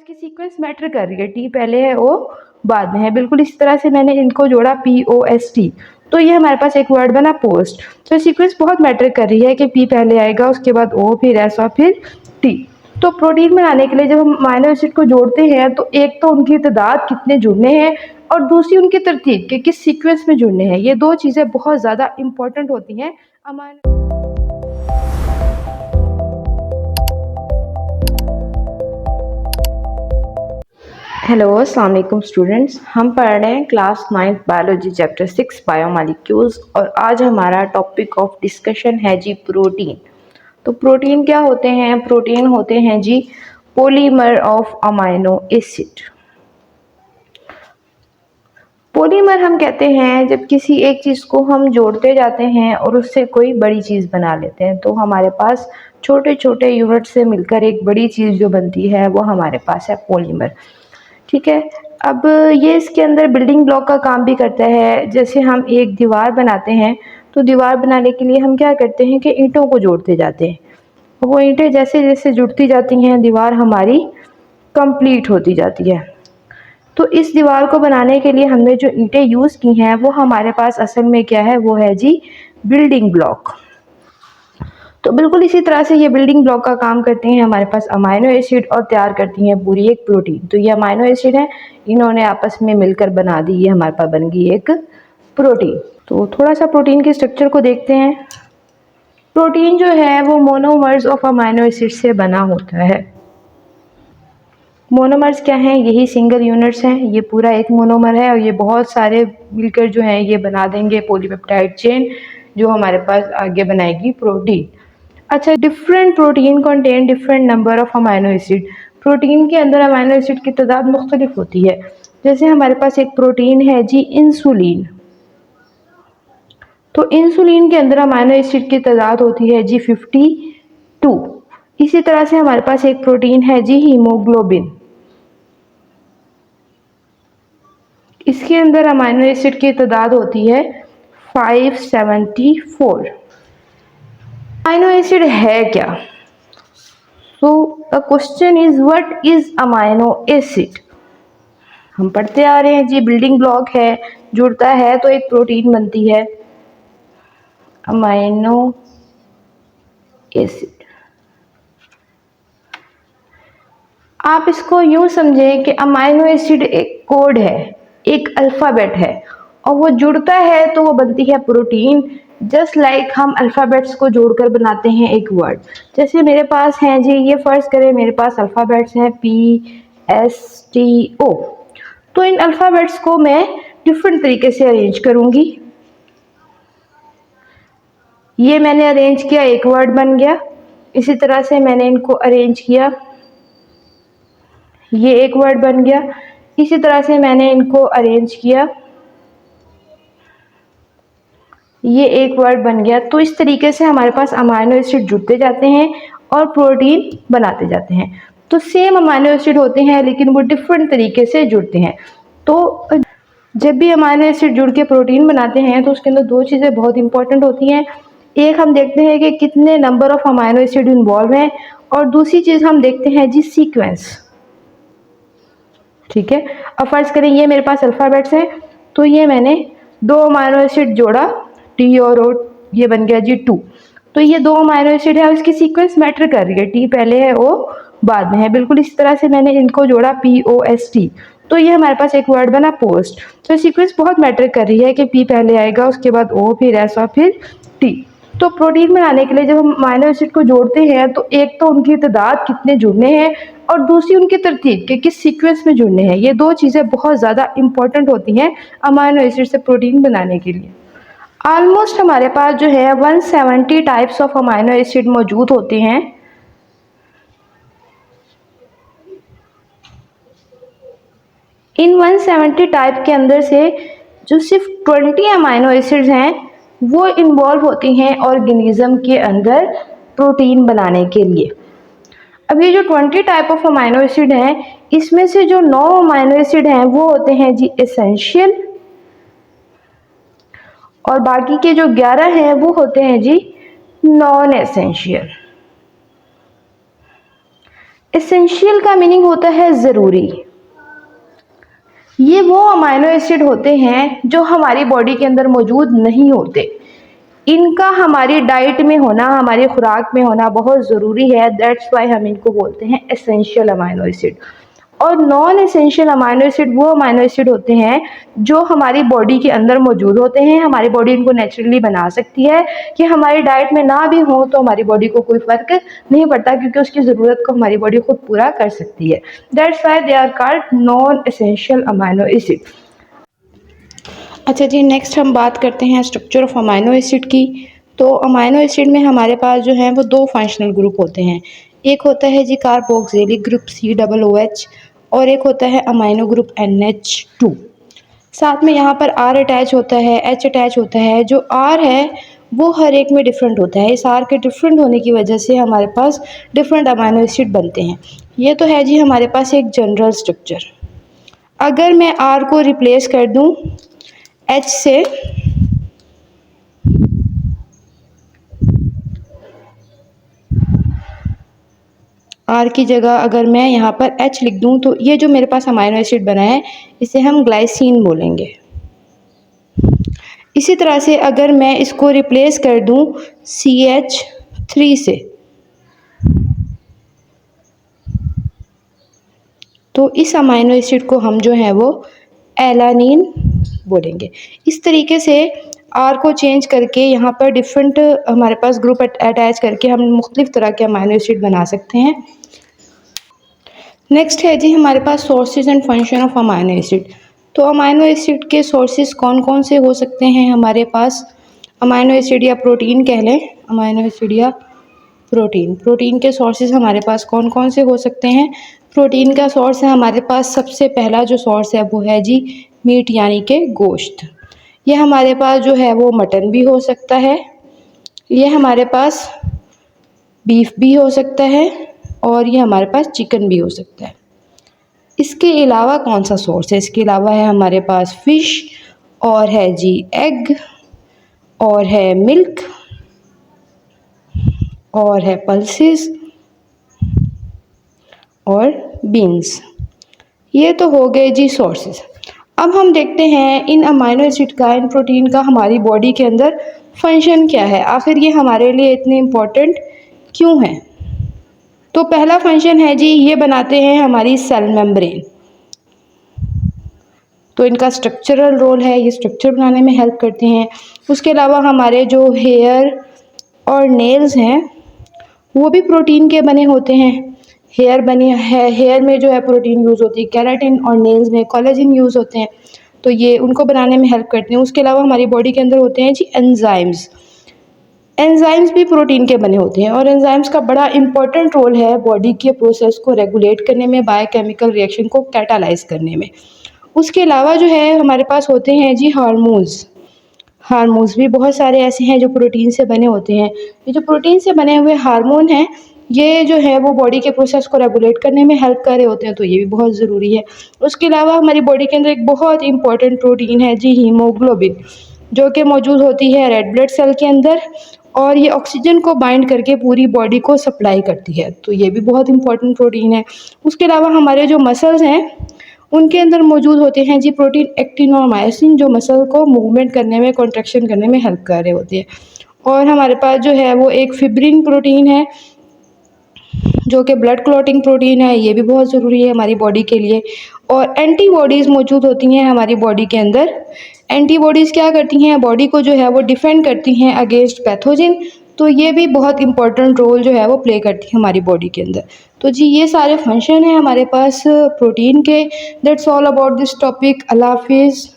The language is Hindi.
इसकी सीक्वेंस मैटर कर रही है, टी पहले है ओ बाद में है। बिल्कुल इसी तरह से मैंने इनको जोड़ा POST, तो ये हमारे पास एक वर्ड बना पोस्ट। तो सीक्वेंस बहुत मैटर कर रही है कि पी पहले आएगा, उसके बाद ओ, फिर एस और फिर टी। तो प्रोटीन बनाने के लिए जब हम अमाइनो एसिड को जोड़ते हैं तो एक तो उनकी तादाद कितने जुड़ने हैं और दूसरी उनकी तरतीब के किस सीक्वेंस में जुड़ने हैं। ये दो चीज़ें बहुत ज़्यादा इंपॉर्टेंट होती हैं अमाइनो। हेलो अस्सलाम वालेकुम स्टूडेंट्स, हम पढ़ रहे हैं क्लास 9 बायोलॉजी चैप्टर 6 बायोमॉलिक्यूल्स और आज हमारा टॉपिक ऑफ डिस्कशन है जी प्रोटीन। तो प्रोटीन क्या होते हैं? प्रोटीन होते हैं जी polymer of amino acid. Polymer हम कहते हैं जब किसी एक चीज़ को हम जोड़ते जाते हैं और उससे कोई बड़ी चीज़ बना लेते हैं, तो हमारे पास छोटे छोटे यूनिट से मिलकर एक बड़ी चीज़ जो बनती है वो हमारे पास है पॉलीमर। ठीक है, अब ये इसके अंदर बिल्डिंग ब्लॉक का काम भी करता है। जैसे हम एक दीवार बनाते हैं तो दीवार बनाने के लिए हम क्या करते हैं कि ईंटों को जोड़ते जाते हैं। वो ईंटें जैसे जैसे जुड़ती जाती हैं दीवार हमारी कंप्लीट होती जाती है। तो इस दीवार को बनाने के लिए हमने जो ईंटें यूज़ की हैं वो हमारे पास असल में क्या है, वो है जी बिल्डिंग ब्लॉक। तो बिल्कुल इसी तरह से ये बिल्डिंग ब्लॉक का काम करते हैं हमारे पास अमाइनो एसिड और तैयार करती हैं पूरी एक प्रोटीन। तो ये अमाइनो एसिड है, इन्होंने आपस में मिलकर बना दी, ये हमारे पास बन गई एक प्रोटीन। तो थोड़ा सा प्रोटीन के स्ट्रक्चर को देखते हैं। प्रोटीन जो है वो मोनोमर्स ऑफ अमाइनो एसिड से बना होता है। मोनोमर्स क्या हैं? यही सिंगल यूनिट्स हैं। ये पूरा एक मोनोमर है और ये बहुत सारे मिलकर जो हैं ये बना देंगे पॉलीपेप्टाइड चेन, जो हमारे पास आगे बनाएगी प्रोटीन। अच्छा, different protein contain different number of amino acid. Protein के अंदर अमाइनो एसिड की तादाद मुख्तलिफ होती है। जैसे हमारे पास एक प्रोटीन है जी इंसुलिन, तो इंसुलिन के अंदर अमाइनो एसिड की तादाद होती है जी 52। इसी तरह से हमारे पास एक प्रोटीन है जी हीमोग्लोबिन, इसके अंदर अमाइनो एसिड की तादाद होती है 574। अमाइनो एसिड है क्या? So the question is what is amino acid. हम पढ़ते आ रहे हैं जी बिल्डिंग ब्लॉक है, जुड़ता है तो एक प्रोटीन बनती है अमाइनो एसिड। आप इसको यूं समझें कि अमाइनो एसिड एक कोड है, एक अल्फ़ाबेट है, और वो जुड़ता है तो वो बनती है प्रोटीन। जस्ट लाइक हम अल्फ़ाबेट्स को जोड़कर बनाते हैं एक वर्ड। जैसे मेरे पास हैं जी, ये फ़र्ज़ करें मेरे पास अल्फ़ाबेट्स हैं PSTO, तो इन अल्फ़ाबेट्स को मैं डिफरेंट तरीके से अरेंज करूँगी। ये मैंने अरेंज किया, एक वर्ड बन गया। इसी तरह से मैंने इनको अरेंज किया, ये एक वर्ड बन गया। इसी तरह से मैंने इनको अरेंज किया, ये एक वर्ड बन गया। तो इस तरीके से हमारे पास अमाइनो एसिड जुड़ते जाते हैं और प्रोटीन बनाते जाते हैं। तो सेम अमाइनो एसिड होते हैं लेकिन वो डिफरेंट तरीके से जुड़ते हैं। तो जब भी अमाइनो एसिड जुड़ के प्रोटीन बनाते हैं तो उसके अंदर दो चीज़ें बहुत इंपॉर्टेंट होती हैं। एक हम देखते हैं कि कितने number of amino acid involve हैं, और दूसरी चीज़ हम देखते हैं जी सीक्वेंस। ठीक है, अब फर्ज करें ये मेरे पास अल्फ़ाबेट्स हैं, तो ये मैंने दो अमाइनो एसिड जोड़ा, टी और ओ, ये बन गया जी 2। तो ये दो अमाइनो एसिड है और इसकी सीक्वेंस मैटर कर रही है, टी पहले है ओ बाद में है। बिल्कुल इस तरह से मैंने इनको जोड़ा POST, तो ये हमारे पास एक वर्ड बना पोस्ट। तो सीक्वेंस बहुत मैटर कर रही है कि पी पहले आएगा, उसके बाद ओ, फिर एस और फिर टी। तो प्रोटीन बनाने के लिए जब हम अमाइनो एसिड को जोड़ते हैं तो एक तो उनकी तादाद कितने जुड़ने हैं और दूसरी उनकी तरतीब के किस सीक्वेंस में जुड़ने हैं। ये दो चीज़ें बहुत ज़्यादा इंपॉर्टेंट होती हैं अमाइनो एसिड से प्रोटीन बनाने के लिए। ऑलमोस्ट हमारे पास जो है 170 टाइप्स ऑफ अमाइनो एसिड मौजूद होते हैं। इन 170 टाइप के अंदर से जो सिर्फ 20 अमाइनो एसिड्स हैं वो इन्वॉल्व होती हैं ऑर्गेनिज्म के अंदर प्रोटीन बनाने के लिए। अब ये जो 20 टाइप ऑफ अमाइनो एसिड हैं, इसमें से जो 9 अमाइनो एसिड हैं वो होते हैं जी एसेंशियल, और बाकी के जो 11 हैं वो होते हैं जी नॉन एसेंशियल। एसेंशियल का मीनिंग होता है ज़रूरी। ये वो अमाइनो एसिड होते हैं जो हमारी बॉडी के अंदर मौजूद नहीं होते। इनका हमारी डाइट में होना, हमारी खुराक में होना बहुत ज़रूरी है। दैट्स वाई हम इनको बोलते हैं एसेंशियल अमाइनो एसिड। और नॉन एसेंशियल अमाइनो एसिड वो अमाइनो एसिड होते हैं जो हमारी बॉडी के अंदर मौजूद होते हैं। हमारी बॉडी इनको नेचुरली बना सकती है कि हमारी डाइट में ना भी हो तो हमारी बॉडी को कोई फ़र्क नहीं पड़ता, क्योंकि उसकी ज़रूरत को हमारी बॉडी खुद पूरा कर सकती है। That's why they are called non essential amino acid. अच्छा जी, नेक्स्ट हम बात करते हैं स्ट्रक्चर ऑफ अमाइनो एसिड की। तो अमाइनो एसिड में हमारे पास जो है वो दो फंक्शनल ग्रुप होते हैं। एक होता है जी कार्बोक्सिलिक ग्रुप COOH और एक होता है अमाइनो ग्रुप NH2। साथ में यहाँ पर R अटैच होता है, H अटैच होता है। जो R है वो हर एक में डिफरेंट होता है। इस R के डिफरेंट होने की वजह से हमारे पास डिफरेंट अमाइनो एसिड बनते हैं। ये तो है जी हमारे पास एक जनरल स्ट्रक्चर। अगर मैं R को रिप्लेस कर दूँ H से, R की जगह अगर मैं यहाँ पर H लिख दूँ तो ये जो मेरे पास अमाइनो एसिड बना है इसे हम ग्लाइसिन बोलेंगे। इसी तरह से अगर मैं इसको रिप्लेस कर दूँ CH3 से, तो इस अमाइनो एसिड को हम जो है वो एलानिन बोलेंगे। इस तरीके से R को चेंज करके यहाँ पर डिफरेंट हमारे पास ग्रुप अटैच करके हम मुख्तलिफ तरह के अमाइनो एसिड बना सकते हैं। नेक्स्ट है जी हमारे पास sources and function of amino acid. तो अमाइनो एसिड के सोर्सेज कौन कौन से हो सकते हैं हमारे पास? अमाइनो एसिड या प्रोटीन कह लें, अमाइनो एसिड या प्रोटीन के सोर्सेज हमारे पास कौन कौन से हो सकते हैं? प्रोटीन का सोर्स है हमारे पास, सबसे पहला जो सोर्स है वो है जी मीट यानी कि गोश्त। ये हमारे पास जो है वो मटन भी हो सकता है, ये हमारे पास बीफ भी हो सकता है और ये हमारे पास चिकन भी हो सकता है। इसके अलावा कौन सा सोर्स है? इसके अलावा है हमारे पास फ़िश और है जी एग और है मिल्क और है पल्सेस और बीन्स। ये तो हो गए जी सोर्सेज। अब हम देखते हैं इन अमाइनो एसिड का, इन प्रोटीन का हमारी बॉडी के अंदर फंक्शन क्या है, आखिर ये हमारे लिए इतने इम्पोर्टेंट क्यों हैं। तो पहला फंक्शन है जी ये बनाते हैं हमारी सेल मेम्ब्रेन। तो इनका स्ट्रक्चरल रोल है, ये स्ट्रक्चर बनाने में हेल्प करते हैं। उसके अलावा हमारे जो हेयर और नेल्स हैं वो भी प्रोटीन के बने होते हैं। हेयर बनी है, हेयर में जो है प्रोटीन यूज़ होती है केराटिन, और नेल्स में कोलेजन यूज़ होते हैं, तो ये उनको बनाने में हेल्प करते हैं। उसके अलावा हमारी बॉडी के अंदर होते हैं जी एंजाइम्स। एंजाइम्स भी प्रोटीन के बने होते हैं और एंजाइम्स का बड़ा इंपॉर्टेंट रोल है बॉडी के प्रोसेस को रेगुलेट करने में, बायोकेमिकल रिएक्शन को कैटालाइज करने में। उसके अलावा जो है हमारे पास होते हैं जी हार्मोन्स। हार्मोन्स भी बहुत सारे ऐसे हैं जो प्रोटीन से बने होते हैं। ये जो प्रोटीन से बने हुए हार्मोन हैं ये जो है वो बॉडी के प्रोसेस को रेगुलेट करने में हेल्प कर रहे होते हैं, तो ये भी बहुत ज़रूरी है। उसके अलावा हमारी बॉडी के अंदर एक बहुत इंपॉर्टेंट प्रोटीन है जी हीमोग्लोबिन, जो कि मौजूद होती है रेड ब्लड सेल के अंदर, और ये ऑक्सीजन को बाइंड करके पूरी बॉडी को सप्लाई करती है, तो ये भी बहुत इंपॉर्टेंट प्रोटीन है। उसके अलावा हमारे जो मसल्स हैं उनके अंदर मौजूद होते हैं जी प्रोटीन एक्टिन और मायोसिन, जो मसल को मूवमेंट करने में, कॉन्ट्रैक्शन करने में हेल्प कर रहे होते हैं। और हमारे पास जो है वो एक फिब्रिन प्रोटीन है जो कि ब्लड क्लॉटिंग प्रोटीन है, ये भी बहुत ज़रूरी है हमारी बॉडी के लिए। और एंटीबॉडीज़ मौजूद होती हैं हमारी बॉडी के अंदर। एंटीबॉडीज़ क्या करती हैं? बॉडी को जो है वो डिफेंड करती हैं अगेंस्ट पैथोजन, तो ये भी बहुत इंपॉर्टेंट रोल जो है वो प्ले करती है हमारी बॉडी के अंदर। तो जी ये सारे फंक्शन हैं हमारे पास प्रोटीन के। That's all about this topic. अल्लाह हाफिज़।